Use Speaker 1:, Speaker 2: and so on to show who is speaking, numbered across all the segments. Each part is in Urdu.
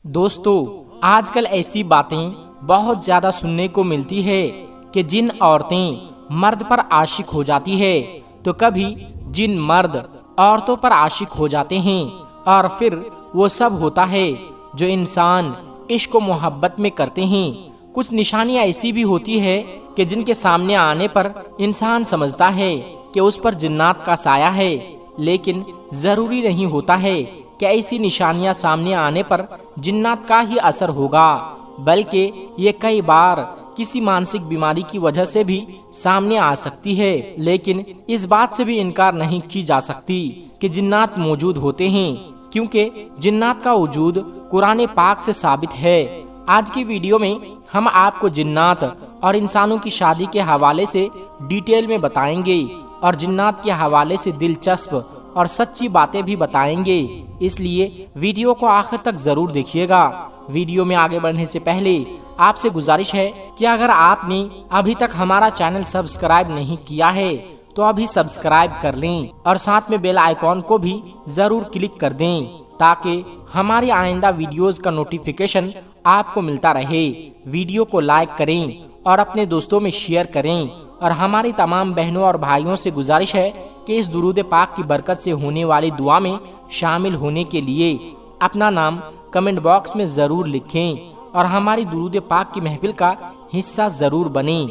Speaker 1: دوستو آج کل ایسی باتیں بہت زیادہ سننے کو ملتی ہے کہ جن عورتیں مرد پر عاشق ہو جاتی ہے تو کبھی جن مرد عورتوں پر عاشق ہو جاتے ہیں، اور پھر وہ سب ہوتا ہے جو انسان عشق و محبت میں کرتے ہیں۔ کچھ نشانیاں ایسی بھی ہوتی ہے کہ جن کے سامنے آنے پر انسان سمجھتا ہے کہ اس پر جنات کا سایہ ہے، لیکن ضروری نہیں ہوتا ہے کہ ایسی نشانیاں سامنے آنے پر جنات کا ہی اثر ہوگا، بلکہ یہ کئی بار کسی مانسک بیماری کی وجہ سے بھی سامنے آ سکتی ہے۔ لیکن اس بات سے بھی انکار نہیں کی جا سکتی کہ جنات موجود ہوتے ہیں، کیونکہ جنات کا وجود قرآن پاک سے ثابت ہے۔ آج کی ویڈیو میں ہم آپ کو جنات اور انسانوں کی شادی کے حوالے سے ڈیٹیل میں بتائیں گے، اور جنات کے حوالے سے دلچسپ اور سچی باتیں بھی بتائیں گے، اس لیے ویڈیو کو آخر تک ضرور دیکھیے گا۔ ویڈیو میں آگے بڑھنے سے پہلے آپ سے گزارش ہے کہ اگر آپ نے ابھی تک ہمارا چینل سبسکرائب نہیں کیا ہے تو ابھی سبسکرائب کر لیں، اور ساتھ میں بیل آئیکن کو بھی ضرور کلک کر دیں تاکہ ہماری آئندہ ویڈیوز کا نوٹیفیکیشن آپ کو ملتا رہے۔ ویڈیو کو لائک کریں اور اپنے دوستوں میں شیئر کریں، اور ہماری تمام بہنوں اور بھائیوں سے گزارش ہے کہ اس درود پاک کی برکت سے ہونے والی دعا میں شامل ہونے کے لیے اپنا نام کمنٹ باکس میں ضرور لکھیں، اور ہماری درود پاک کی محفل کا حصہ ضرور بنیں۔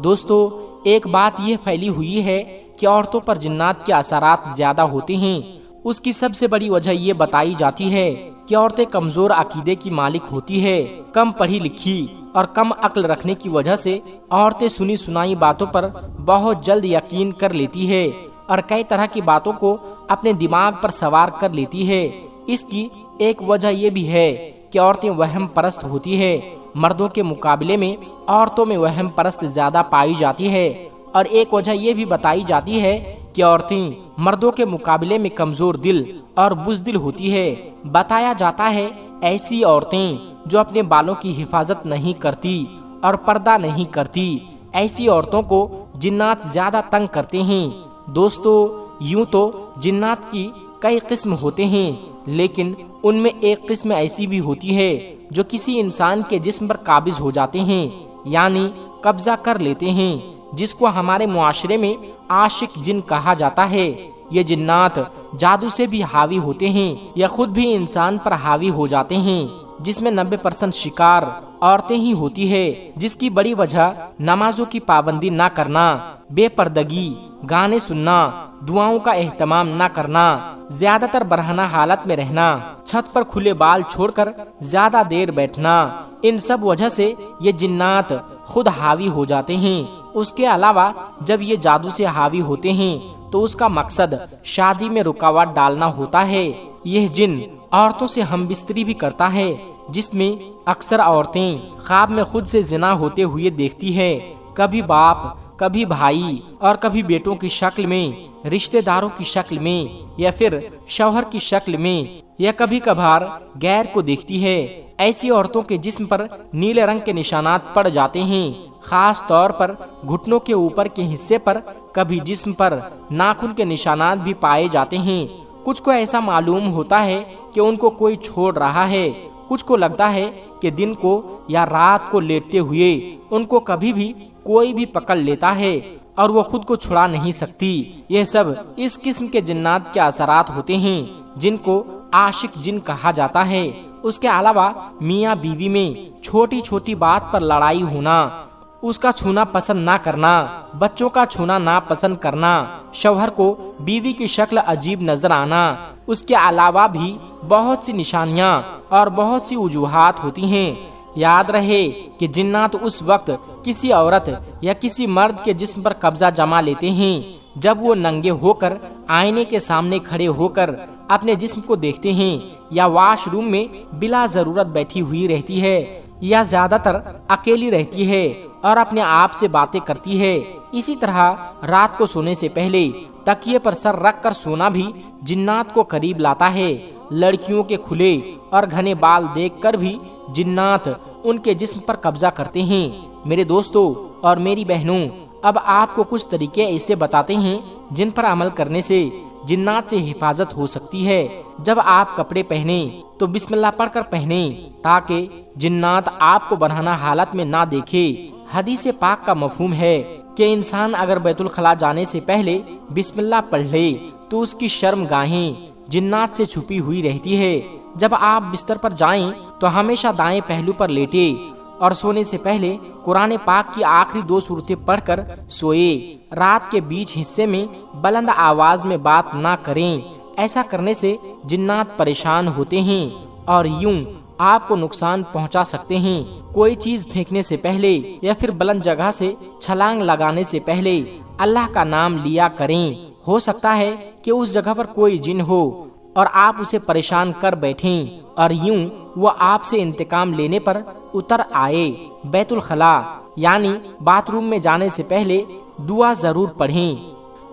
Speaker 1: دوستو ایک بات یہ پھیلی ہوئی ہے کہ عورتوں پر جنات کے اثرات زیادہ ہوتے ہیں۔ اس کی سب سے بڑی وجہ یہ بتائی جاتی ہے کہ عورتیں کمزور عقیدے کی مالک ہوتی ہے۔ کم پڑھی لکھی اور کم عقل رکھنے کی وجہ سے عورتیں سنی سنائی باتوں پر بہت جلد یقین کر لیتی ہے، اور کئی طرح کی باتوں کو اپنے دماغ پر سوار کر لیتی ہے۔ اس کی ایک وجہ یہ بھی ہے کہ عورتیں وہم پرست ہوتی ہے۔ مردوں کے مقابلے میں عورتوں میں وہم پرست زیادہ پائی جاتی ہے، اور ایک وجہ یہ بھی بتائی جاتی ہے کہ عورتیں مردوں کے مقابلے میں کمزور دل اور بزدل ہوتی ہے۔ بتایا جاتا ہے ایسی عورتیں جو اپنے بالوں کی حفاظت نہیں کرتی اور پردہ نہیں کرتی، ایسی عورتوں کو جنات زیادہ تنگ کرتے ہیں۔ دوستو یوں تو جنات کی کئی قسم ہوتے ہیں، لیکن ان میں ایک قسم ایسی بھی ہوتی ہے جو کسی انسان کے جسم پر قابض ہو جاتے ہیں، یعنی قبضہ کر لیتے ہیں، جس کو ہمارے معاشرے میں عاشق جن کہا جاتا ہے۔ یہ جنات جادو سے بھی حاوی ہوتے ہیں یا خود بھی انسان پر حاوی ہو جاتے ہیں، جس میں 90% شکار عورتیں ہی ہوتی ہے، جس کی بڑی وجہ نمازوں کی پابندی نہ کرنا، بے پردگی، گانے سننا، دعاؤں کا اہتمام نہ کرنا، زیادہ تر برہنہ حالت میں رہنا، چھت پر کھلے بال چھوڑ کر زیادہ دیر بیٹھنا، ان سب وجہ سے یہ جنات خود حاوی ہو جاتے ہیں۔ اس کے علاوہ جب یہ جادو سے حاوی ہوتے ہیں تو اس کا مقصد شادی میں رکاوٹ ڈالنا ہوتا ہے۔ یہ جن عورتوں سے ہم بستری بھی کرتا ہے، جس میں اکثر عورتیں خواب میں خود سے زنا ہوتے ہوئے دیکھتی ہے، کبھی باپ، کبھی بھائی، اور کبھی بیٹوں کی شکل میں، رشتہ داروں کی شکل میں، یا پھر شوہر کی شکل میں، یا کبھی کبھار غیر کو دیکھتی ہے۔ ایسی عورتوں کے جسم پر نیلے رنگ کے نشانات پڑ جاتے ہیں، خاص طور پر گھٹنوں کے اوپر کے حصے پر، کبھی جسم پر ناخن کے نشانات بھی پائے جاتے ہیں۔ کچھ کو ایسا معلوم ہوتا ہے کہ ان کو کوئی چھوڑ رہا ہے، کچھ کو لگتا ہے کہ دن کو یا رات کو لیٹتے ہوئے ان کو کبھی بھی کوئی بھی پکڑ لیتا ہے اور وہ خود کو چھڑا نہیں سکتی۔ یہ سب اس قسم کے جنات کے اثرات ہوتے ہیں جن کو عاشق جن کہا جاتا ہے۔ اس کے علاوہ میاں بیوی میں چھوٹی چھوٹی بات پر لڑائی ہونا، اس کا چھونا پسند نہ کرنا، بچوں کا چھونا ناپسند کرنا، شوہر کو بیوی کی شکل عجیب نظر آنا، اس کے علاوہ بھی بہت سی نشانیاں اور بہت سی وجوہات ہوتی ہیں۔ یاد رہے کہ جنات اس وقت کسی عورت یا کسی مرد کے جسم پر قبضہ جما لیتے ہیں جب وہ ننگے ہو کر آئینے کے سامنے کھڑے ہو کر اپنے جسم کو دیکھتے ہیں، یا واش روم میں بلا ضرورت بیٹھی ہوئی رہتی ہے، یا زیادہ تر اکیلی رہتی ہے اور اپنے آپ سے باتیں کرتی ہے۔ اسی طرح رات کو سونے سے پہلے تکیے پر سر رکھ کر سونا بھی جنات کو قریب لاتا ہے۔ لڑکیوں کے کھلے اور گھنے بال دیکھ کر بھی جنات ان کے جسم پر قبضہ کرتے ہیں۔ میرے دوستو اور میری بہنوں، اب آپ کو کچھ طریقے ایسے بتاتے ہیں جن پر عمل کرنے سے جنات سے حفاظت ہو سکتی ہے۔ جب آپ کپڑے پہنیں تو بسم اللہ پڑھ کر پہنیں تاکہ جنات آپ کو برہنہ حالت میں نہ دیکھے۔ حدیث پاک کا مفہوم ہے کہ انسان اگر بیت الخلاء جانے سے پہلے بسم اللہ پڑھ لے تو اس کی شرم گاہیں جنات سے چھپی ہوئی رہتی ہے۔ جب آپ بستر پر جائیں تو ہمیشہ دائیں پہلو پر لیٹے اور سونے سے پہلے قرآن پاک کی آخری 2 سورتیں پڑھ کر سوئے۔ رات کے بیچ حصے میں بلند آواز میں بات نہ کریں، ایسا کرنے سے جنات پریشان ہوتے ہیں اور یوں آپ کو نقصان پہنچا سکتے ہیں۔ کوئی چیز پھینکنے سے پہلے یا پھر بلند جگہ سے چھلانگ لگانے سے پہلے اللہ کا نام لیا کریں۔ ہو سکتا ہے کہ اس جگہ پر کوئی جن ہو اور آپ اسے پریشان کر بیٹھیں اور یوں وہ آپ سے انتقام لینے پر اتر آئے۔ بیت الخلاء یعنی باتھ روم میں جانے سے پہلے دعا ضرور پڑھیں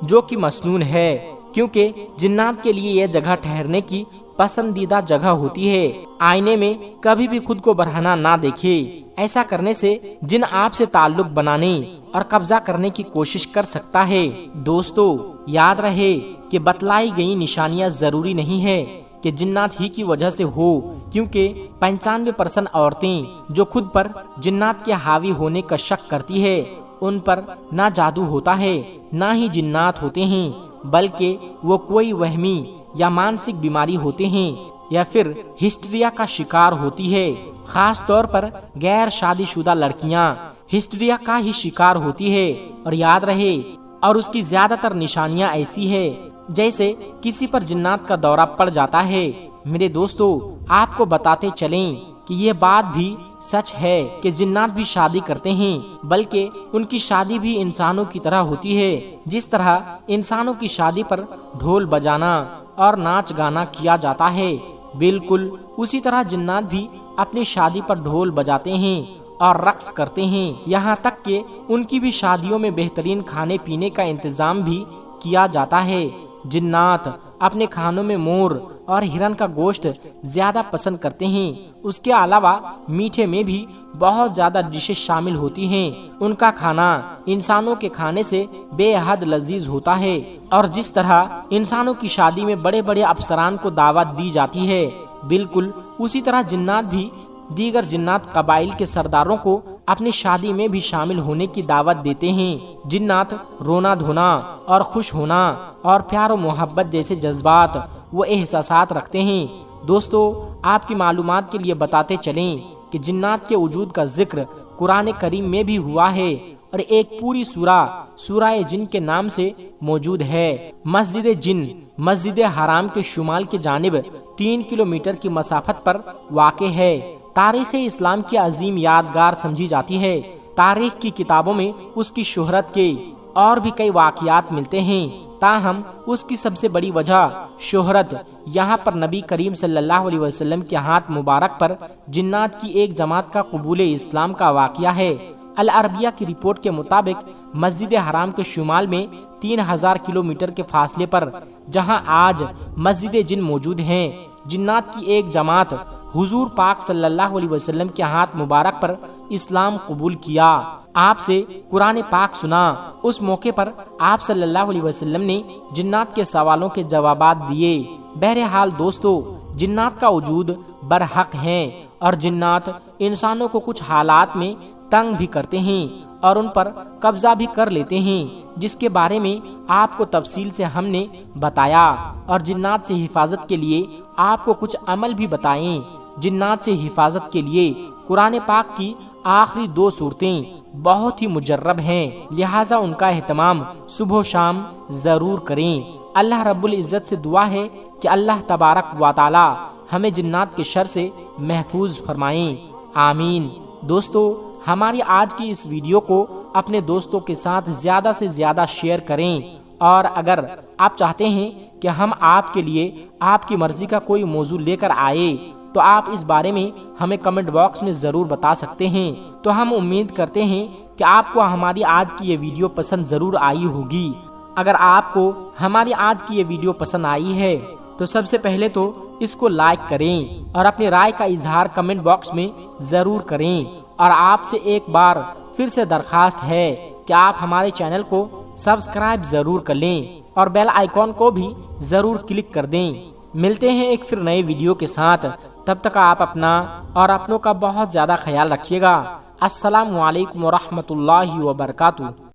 Speaker 1: جو کہ مسنون ہے، کیونکہ جنات کے لیے یہ جگہ ٹھہرنے کی پسندیدہ جگہ ہوتی ہے۔ آئینے میں کبھی بھی خود کو برہنہ نہ دیکھے، ایسا کرنے سے جن آپ سے تعلق بنانے اور قبضہ کرنے کی کوشش کر سکتا ہے۔ دوستو یاد رہے کہ بتلائی گئی نشانیاں ضروری نہیں ہے کہ جنات ہی کی وجہ سے ہو، کیونکہ 95% عورتیں جو خود پر جنات کے حاوی ہونے کا شک کرتی ہے ان پر نہ جادو ہوتا ہے نہ ہی جنات ہوتے ہیں، بلکہ وہ کوئی وہمی یا مانسک بیماری ہوتے ہیں یا پھر ہسٹریا کا شکار ہوتی ہے۔ خاص طور پر غیر شادی شدہ لڑکیاں ہسٹریا کا ہی شکار ہوتی ہے۔ اور یاد رہے اور اس کی زیادہ تر نشانیاں ایسی ہے جیسے کسی پر جنات کا دورہ پڑ جاتا ہے۔ میرے دوستو آپ کو بتاتے چلیں کہ یہ بات بھی سچ ہے کہ جنات بھی شادی کرتے ہیں، بلکہ ان کی شادی بھی انسانوں کی طرح ہوتی ہے۔ جس طرح انسانوں کی شادی پر ڈھول بجانا اور ناچ گانا کیا جاتا ہے، بالکل اسی طرح جنات بھی اپنی شادی پر ڈھول بجاتے ہیں اور رقص کرتے ہیں۔ یہاں تک کہ ان کی بھی شادیوں میں بہترین کھانے پینے کا انتظام بھی کیا جاتا ہے۔ جنات اپنے کھانوں میں مور اور ہرن کا گوشت زیادہ پسند کرتے ہیں۔ اس کے علاوہ میٹھے میں بھی بہت زیادہ ڈشیں شامل ہوتی ہیں۔ ان کا کھانا انسانوں کے کھانے سے بے حد لذیذ ہوتا ہے، اور جس طرح انسانوں کی شادی میں بڑے بڑے افسران کو دعوت دی جاتی ہے، بالکل اسی طرح جنات بھی دیگر جنات قبائل کے سرداروں کو اپنی شادی میں بھی شامل ہونے کی دعوت دیتے ہیں۔ جنات رونا دھونا اور خوش ہونا اور پیار و محبت جیسے جذبات وہ احساسات رکھتے ہیں۔ دوستو آپ کی معلومات کے لیے بتاتے چلیں کہ جنات کے وجود کا ذکر قرآن کریم میں بھی ہوا ہے اور ایک پوری سورہ جن کے نام سے موجود ہے۔ مسجد جن مسجد حرام کے شمال کی جانب 3 کلومیٹر کی مسافت پر واقع ہے۔ تاریخ اسلام کی عظیم یادگار سمجھی جاتی ہے۔ تاریخ کی کتابوں میں اس کی شہرت کے اور بھی کئی واقعات ملتے ہیں، تاہم اس کی سب سے بڑی وجہ شہرت یہاں پر نبی کریم صلی اللہ علیہ وسلم کے ہاتھ مبارک پر جنات کی ایک جماعت کا قبول اسلام کا واقعہ ہے۔ العربیہ کی رپورٹ کے مطابق مسجد حرام کے شمال میں 3000 کلومیٹر کے فاصلے پر جہاں آج مسجد جن موجود ہیں، جنات کی ایک جماعت حضور پاک صلی اللہ علیہ وسلم کے ہاتھ مبارک پر اسلام قبول کیا، آپ سے قرآن پاک سنا۔ اس موقع پر آپ صلی اللہ علیہ وسلم نے جنات کے سوالوں کے جوابات دیے۔ بہرحال دوستو جنات کا وجود برحق ہے اور جنات انسانوں کو کچھ حالات میں تنگ بھی کرتے ہیں اور ان پر قبضہ بھی کر لیتے ہیں، جس کے بارے میں آپ کو تفصیل سے ہم نے بتایا، اور جنات سے حفاظت کے لیے آپ کو کچھ عمل بھی بتائیں۔ جنات سے حفاظت کے لیے قرآن پاک کی آخری 2 سورتیں بہت ہی مجرب ہیں، لہٰذا ان کا اہتمام صبح و شام ضرور کریں۔ اللہ رب العزت سے دعا ہے کہ اللہ تبارک و تعالی ہمیں جنات کے شر سے محفوظ فرمائیں، آمین۔ دوستو ہماری آج کی اس ویڈیو کو اپنے دوستوں کے ساتھ زیادہ سے زیادہ شیئر کریں، اور اگر آپ چاہتے ہیں کہ ہم آپ کے لیے آپ کی مرضی کا کوئی موضوع لے کر آئے تو آپ اس بارے میں ہمیں کمنٹ باکس میں ضرور بتا سکتے ہیں۔ تو ہم امید کرتے ہیں کہ آپ کو ہماری آج کی یہ ویڈیو پسند ضرور آئی ہوگی۔ اگر آپ کو ہماری آج کی یہ ویڈیو پسند آئی ہے تو سب سے پہلے تو اس کو لائک کریں اور اپنی رائے کا اظہار کمنٹ باکس میں ضرور کریں، اور آپ سے ایک بار پھر سے درخواست ہے کہ آپ ہمارے چینل کو سبسکرائب ضرور کر لیں اور بیل آئیکن کو بھی ضرور کلک کر دیں ملتے ہیں ایک پھر نئے ویڈیو کے ساتھ، تب تک آپ اپنا اور اپنوں کا بہت زیادہ خیال رکھیے گا۔ السلام علیکم ورحمۃ اللہ وبرکاتہ۔